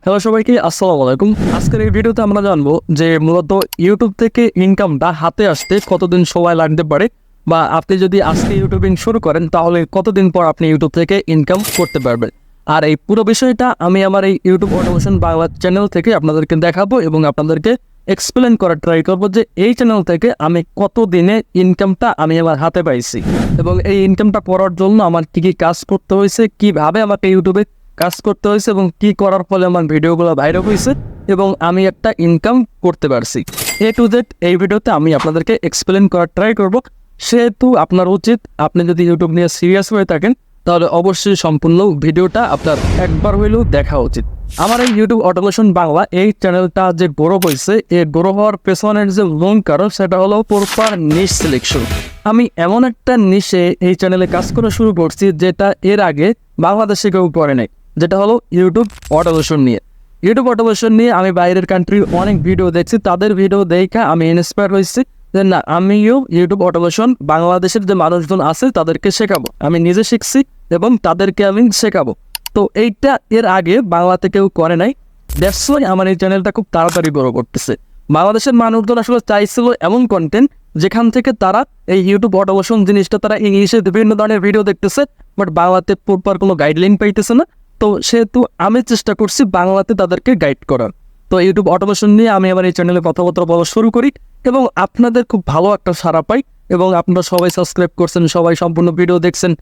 Hello সবাইকে, আসসালামু আলাইকুম। আজকের এই ভিডিওতে আমরা জানবো যে মূলত ইউটিউব থেকে ইনকামটা হাতে আসতে কতদিন সময় লাগতে পারে, বা আপনি যদি আজকে ইউটিউবিং শুরু করেন তাহলে কতদিন পর আপনি ইউটিউব থেকে ইনকাম করতে পারবেন। আর এই পুরো বিষয়টা আমি আমার এই ইউটিউব অটোমেশন বাংলা চ্যানেল থেকে আপনাদেরকে দেখাবো এবং আপনাদেরকে এক্সপ্লেন করার ট্রাই করবো যে এই চ্যানেল থেকে আমি কত দিনে ইনকামটা আমি আমার হাতে পাইছি এবং এই ইনকামটা করার জন্য আমার কী কী কাজ করতে হয়েছে, কীভাবে আমাকে ইউটিউবে কাজ করতে হয়েছে এবং কি করার ফলে আমার ভিডিওগুলো ভাইরাল হয়েছে এবং আমি একটা ইনকাম করতে পারছি। এ টু জেড এই ভিডিওতে আমি আপনাদেরকে এক্সপ্লেন করার ট্রাই করব। সেহেতু আপনার উচিত, আপনি যদি ইউটিউব নিয়ে সিরিয়াস হয়ে থাকেন তাহলে অবশ্যই সম্পূর্ণ ভিডিওটা আপনার একবার হইলেও দেখা উচিত। আমার এই ইউটিউব অটোমেশন বাংলা এই চ্যানেলটা যে গ্রো হয়েছে, এই গ্রো হওয়ার পেছনের যে মূল কারণ সেটা হলো প্রপার নিশ সিলেকশন। আমি এমন একটা নিশে এই চ্যানেলে কাজ করা শুরু করছি যেটা এর আগে বাংলাদেশে কেউ করে নাই, যেটা হলো ইউটিউব অটোমেশন নিয়ে। ইউটিউব অটোমেশন নিয়ে আমি বাইরের কান্ট্রির অনেক ভিডিও দেখছি, তাদের ভিডিও দেখে আমি ইন্সপায়ার হয়েছি যে না, আমিও ইউটিউব অটোমেশন বাংলাদেশের যে মানুষজন আছে তাদেরকে শেখাবো। আমি নিজে শিখছি এবং তাদেরকে আমি শেখাবো। তো এইটা এর আগে বাংলাতে কেউ করে নাই, দ্যাটস ওয়াই আমার এই চ্যানেলটা খুব তাড়াতাড়ি গ্রো করতেছে। বাংলাদেশের মানুষজন আসলে চাইছিল এমন কন্টেন্ট যেখান থেকে তারা এই ইউটিউব অটোমেশন জিনিসটা তারা ইংলিশে বিভিন্ন ধরনের ভিডিও দেখতেছে, বাট বাংলাতে প্রপার কোনো গাইডলাইন পাইতেছে না। তো সেহেতু আমি চেষ্টা করছি বাংলাতে তাদেরকে গাইড করার। তো ইউটিউব অটোমেশন নিয়ে আমি আমার এই চ্যানেলে কথাবার্তা বলা শুরু করি এবং আপনাদের খুব ভালো একটা সাড়া পাই এবং আপনারা সবাই সাবস্ক্রাইব করছেন, সবাই সম্পূর্ণ ভিডিও দেখছেন,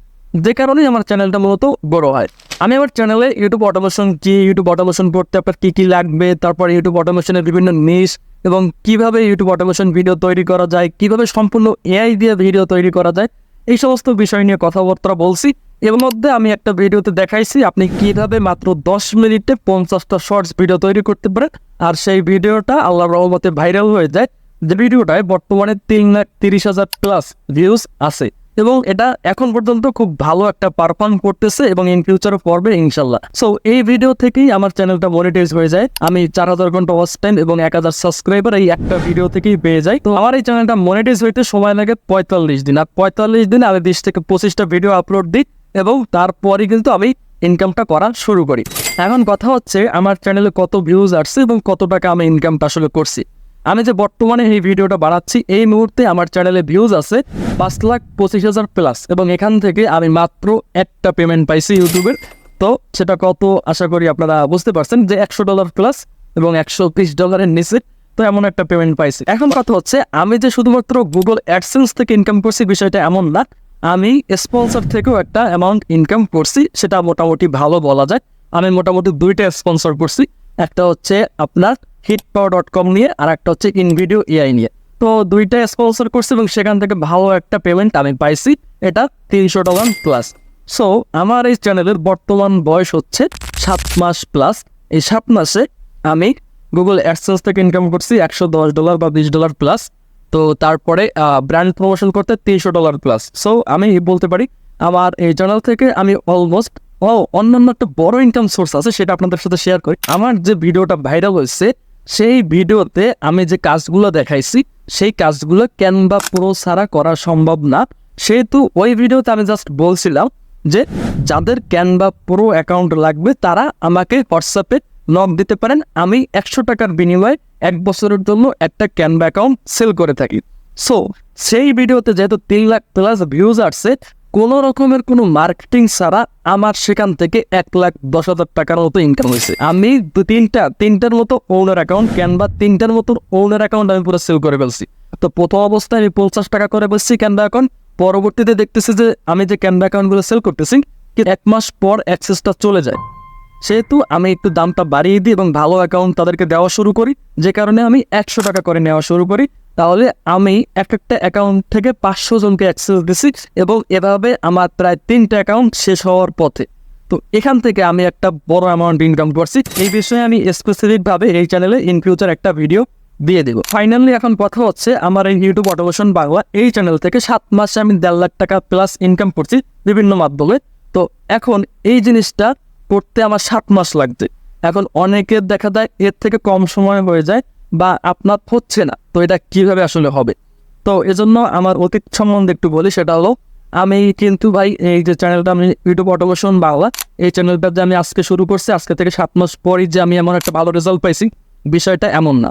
যে কারণেই আমার চ্যানেলটা মূলত বড় হয়। আমি আমার চ্যানেলে ইউটিউব অটোমেশন কি, ইউটিউব অটোমেশন করতে আপনার কী কী লাগবে, তারপর ইউটিউব অটোমেশনের বিভিন্ন নিশ এবং কিভাবে ইউটিউব অটোমেশন ভিডিও তৈরি করা যায়, কিভাবে সম্পূর্ণ এআই দিয়ে ভিডিও তৈরি করা যায়, এই সমস্ত বিষয় নিয়ে কথাবার্তা বলছি। এর মধ্যে আমি একটা ভিডিওতে দেখাইছি আপনি কিভাবে মাত্র 10 মিনিটে 50টা শর্টস ভিডিও তৈরি করতে পারেন, আর সেই ভিডিওটা আল্লাহর রহমতে ভাইরাল হয়ে যায়। যে ভিডিওটায় বর্তমানে 3,30,000 প্লাস ভিউজ আছে এবং এটা এখন পর্যন্ত খুব ভালো একটা পারফর্ম করতেছে এবং ইন ফিউচারও করবে ইনশাল্লাহ। সো এই ভিডিও থেকেই আমার চ্যানেলটা মনিটাইজ হয়ে যায়। আমি 4,000 ঘন্টা ওয়াচ টাইম এবং 1,000 সাবস্ক্রাইবার এই একটা ভিডিও থেকেই পেয়ে যাই। তো আমার এই চ্যানেলটা মনিটাইজ হইতে সময় লাগে 45 দিন, আর 45 দিনে আমি 20 থেকে 25টা ভিডিও আপলোড দিই এবং তারপরে কিন্তু আমি ইনকামটা করা শুরু করি। এখন কথা হচ্ছে আমার চ্যানেলে কত ভিউজ আসছে এবং কত টাকা আমি ইনকামটা আসলে করছি। আমি যে বর্তমানে এই ভিডিওটা বানাচ্ছি এই মুহূর্তে আমার চ্যানেলে ভিউজ আছে 5,25,000 প্লাস এবং এখান থেকে আমি মাত্র একটা পেমেন্ট পাইছি ইউটিউবের। তো সেটা কত আশা করি আপনারা বুঝতে পারছেন যে $100 প্লাস এবং $120 নিচে, তো এমন একটা পেমেন্ট পাইছি। এখন কথা হচ্ছে আমি যে শুধুমাত্র গুগল অ্যাডসেন্স থেকে ইনকাম করছি বিষয়টা এমন না, আমি স্পন্সর থেকেও একটা অ্যামাউন্ট ইনকাম করছি, সেটা মোটামুটি ভালো বলা যায়। আমি মোটামুটি 2টা স্পন্সর করছি, একটা হচ্ছে আপনার hitpower.com নিয়ে আর একটা হচ্ছে ইনভিডিও এআই নিয়ে। তো 2টা স্পন্সর করছি এবং সেখান থেকে ভালো একটা পেমেন্ট আমি পাইছি, এটা $300 প্লাস। সো আমার এই চ্যানেলের বর্তমান বয়স হচ্ছে 7 মাস প্লাস। এই 7 মাসে আমি গুগল অ্যাডসেন্স থেকে ইনকাম করছি $110 বা $20 প্লাস। তো তারপরে ব্র্যান্ড প্রমোশন করতে $300 প্লাস। সো আমি বলতে পারি আমার এই চ্যানেল থেকে আমি অলমোস্ট অন্যান্য একটা বড় ইনকাম সোর্স আছে, সেটা আপনাদের সাথে শেয়ার করি। আমার যে ভিডিওটা ভাইরাল হয়েছে সেই ভিডিওতে আমি যে কাজগুলো দেখাইছি সেই কাজগুলো ক্যানভা প্রো ছাড়া করা সম্ভব না। সেহেতু ওই ভিডিওতে আমি জাস্ট বলছিলাম যে যাদের ক্যানভা প্রো অ্যাকাউন্ট লাগবে তারা আমাকে হোয়াটসঅ্যাপে নক দিতে পারেন। আমি 100 টাকার বিনিময়ে 1 বছরের জন্য একটা ক্যানভা অ্যাকাউন্ট সেল করে থাকি। সো সেই ভিডিওতে যেহেতু 3 লাখ প্লাস ভিউজ আসছে, কোনো রকমের কোনো মার্কেটিং ছাড়া আমার সেখান থেকে 1,10,000 টাকার মতো ইনকাম হয়েছে। আমি তিনটার মতো ওনার অ্যাকাউন্ট, ক্যানভা 3টার মতো ওনার অ্যাকাউন্ট আমি পুরো সেল করে ফেলছি। তো প্রথম অবস্থায় আমি 50 টাকা করে বসছি ক্যানভা অ্যাকাউন্ট, পরবর্তীতে দেখতেছি যে আমি যে ক্যানভা অ্যাকাউন্টগুলো সেল করতেছি 1 মাস পর অ্যাক্সেসটা চলে যায়। সেহেতু আমি একটু দামটা বাড়িয়ে দিই এবং ভালো অ্যাকাউন্ট তাদেরকে দেওয়া শুরু করি, যে কারণে আমি 100 টাকা করে নেওয়া শুরু করি। তাহলে আমি একটা অ্যাকাউন্ট থেকে 500 জনকে অ্যাক্সেস দিছি এবং এভাবে আমার প্রায় 3টা অ্যাকাউন্ট শেষ হওয়ার পথে। তো এখান থেকে আমি একটা বড় অ্যামাউন্ট ইনকাম করছি। এই বিষয়ে আমি স্পেসিফিকভাবে এই চ্যানেলে ইন ফিউচার একটা ভিডিও দিয়ে দেবো। ফাইনালি এখন কথা হচ্ছে আমার এই ইউটিউব অটোমেশন বাংলা এই চ্যানেল থেকে 7 মাসে আমি 1.5 লাখ টাকা প্লাস ইনকাম করছি বিভিন্ন মাধ্যমে। তো এখন এই জিনিসটা করতে আমার 7 মাস লাগছে। এখন অনেকের দেখা যায় এর থেকে কম সময় হয়ে যায় বা আপনার হচ্ছে না, তো এটা কিভাবে আসলে হবে? তো এজন্য আমার অতীত সম্বন্ধে একটু বলি। সেটা হলো আমি কিন্তু ভাই এই যে চ্যানেলটা আমি ইউটিউব অটোমেশন বাংলা, এই চ্যানেলটা যে আমি আজকে শুরু করছি, আজকে থেকে 7 মাস পরই যে আমি এমন একটা ভালো রেজাল্ট পাইছি, বিষয়টা এমন না।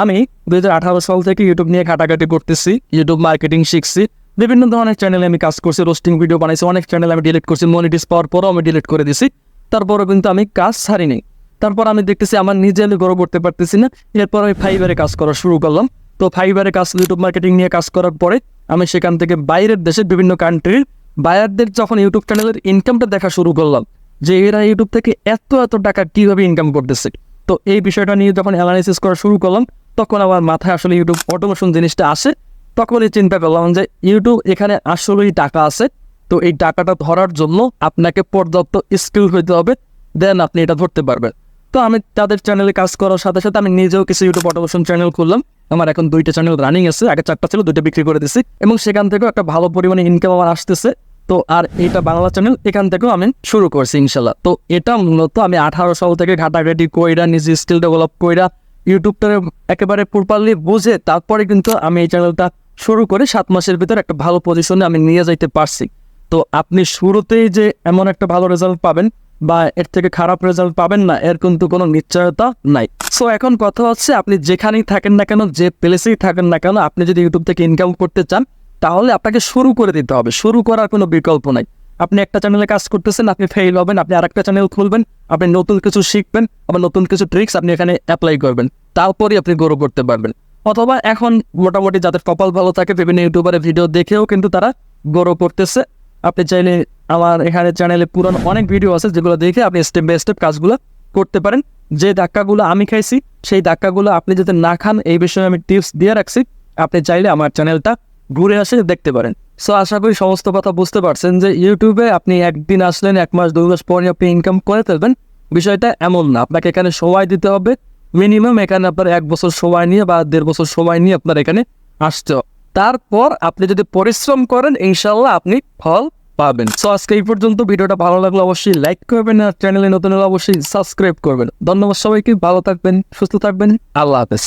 আমি 2018 সাল থেকে ইউটিউব নিয়ে ঘাটাঘাটি করতেছি, ইউটিউব মার্কেটিং শিখছি, বিভিন্ন ধরনের চ্যানেলে আমি কাজ করছি, রোস্টিং ভিডিও বানাইছি, অনেক চ্যানেল আমি ডিলিট করছি, মনিটাইজ পাওয়ার পরও আমি ডিলিট করে দিছি, তারপরও কিন্তু আমি কাজ ছাড়িনি। তারপর আমি দেখতেছি আমার নিজে আমি গ্রো করতে পারতেছি না, এরপর আমি ফাইবারে কাজ করা শুরু করলাম। তো ফাইবারে কাজ, ইউটিউব মার্কেটিং নিয়ে কাজ করার পরে আমি সেখান থেকে বাইরের দেশের বিভিন্ন কান্ট্রির বায়ারদের যখন ইউটিউব চ্যানেলের ইনকামটা দেখা শুরু করলাম, যে এরা ইউটিউব থেকে এত এত টাকা কীভাবে ইনকাম করতেছে, তো এই বিষয়টা নিয়ে যখন অ্যানালাইসিস করা শুরু করলাম, তখন আমার মাথায় আসলে ইউটিউব অটোমেশন জিনিসটা আসে। তখনই চিন্তা করলাম যে ইউটিউব এখানে আসলেই টাকা আছে, তো এই টাকাটা ধরার জন্য আপনাকে পর্যাপ্ত স্কিল হইতে হবে, দেন আপনি এটা ধরতে পারবেন। তো আমি তাদের চ্যানেলে কাজ করার সাথে সাথে আমি নিজেও কিছু ইউটিউব অটোমেশন চ্যানেল খুললাম। আমার এখন 2টা চ্যানেল রানিং আছে, আগে 4টা ছিল, 2টা বিক্রি করে দিছি, এবং সেখান থেকেও একটা ভালো পরিমাণে ইনকাম আমার আসতেছে। তো আর এটা বাংলা চ্যানেল, এখান থেকেও আমি শুরু করছি ইনশাল্লাহ। তো এটা মূলত আমি 18 সাল থেকে ঘাটাঘাটি কইরা, নিজে স্কিল ডেভেলপ কইরা, ইউটিউবটা একেবারে প্রপারলি বুঝে তারপরে কিন্তু আমি এই চ্যানেলটা শুরু করে 7 মাসের ভিতর একটা ভালো পজিশনে আমি নিয়ে যাইতে পারছি। তো আপনি শুরুতেই যে এমন একটা ভালো রেজাল্ট পাবেন বা এর থেকে খারাপ রেজাল্ট পাবেন না, এর কিন্তু কোনো নিশ্চয়তা নাই। সো এখন কথা হচ্ছে, আপনি যেখানেই থাকেন না কেন, যে প্লেসেই থাকেন না কেন, আপনি যদি ইউটিউব থেকে ইনকাম করতে চান, তাহলে আপনাকে শুরু করে দিতে হবে। শুরু করার কোনো বিকল্প নাই। আপনি একটা চ্যানেলে কাজ করতেছেন, আপনি ফেল হবেন, আপনি আরেকটা চ্যানেল খুলবেন, আপনি নতুন কিছু শিখবেন, আবার নতুন কিছু ট্রিক্স আপনি এখানে অ্যাপ্লাই করবেন, তারপরই আপনি গ্রো করতে পারবেন। অথবা এখন মোটামুটি যাদের কপাল ভালো থাকে, বিভিন্ন ইউটিউবারের ভিডিও দেখেও কিন্তু তারা গ্রো করতেছে। আপনি চাইলে আমার এখানে চ্যানেলে পুরানো অনেক ভিডিও আছে, যেগুলো দেখে আপনি স্টেপ বাই স্টেপ কাজগুলো করতে পারেন। যে ধাক্কাগুলো আমি খাইছি, সেই ধাক্কাগুলো আপনি যাতে না খান, এই বিষয়ে আমি টিপস দিয়ে রাখছি। আপনি চাইলে আমার চ্যানেলটা ঘুরে আসে দেখতে পারেন। সো আশা করি সমস্ত কথা বুঝতে পারছেন যে ইউটিউবে আপনি একদিন আসলেন, 1 মাস 2 মাস পরে আপনি ইনকাম করে ফেলবেন, বিষয়টা এমন না। আপনাকে এখানে সময় দিতে হবে, মিনিমাম এখানে আপনার 1 বছর সময় নিয়ে বা 1.5 বছর সময় নিয়ে আপনার এখানে আসতে হবে। তারপর আপনি যদি পরিশ্রম করেন, ইনশাল্লাহ আপনি ফল পাবেন। সো আজকে এই পর্যন্ত। ভিডিওটা ভালো লাগলে অবশ্যই লাইক করবেন, আর চ্যানেলে নতুন হলে অবশ্যই সাবস্ক্রাইব করবেন। ধন্যবাদ সবাইকে, ভালো থাকবেন, সুস্থ থাকবেন, আল্লাহ হাফেজ।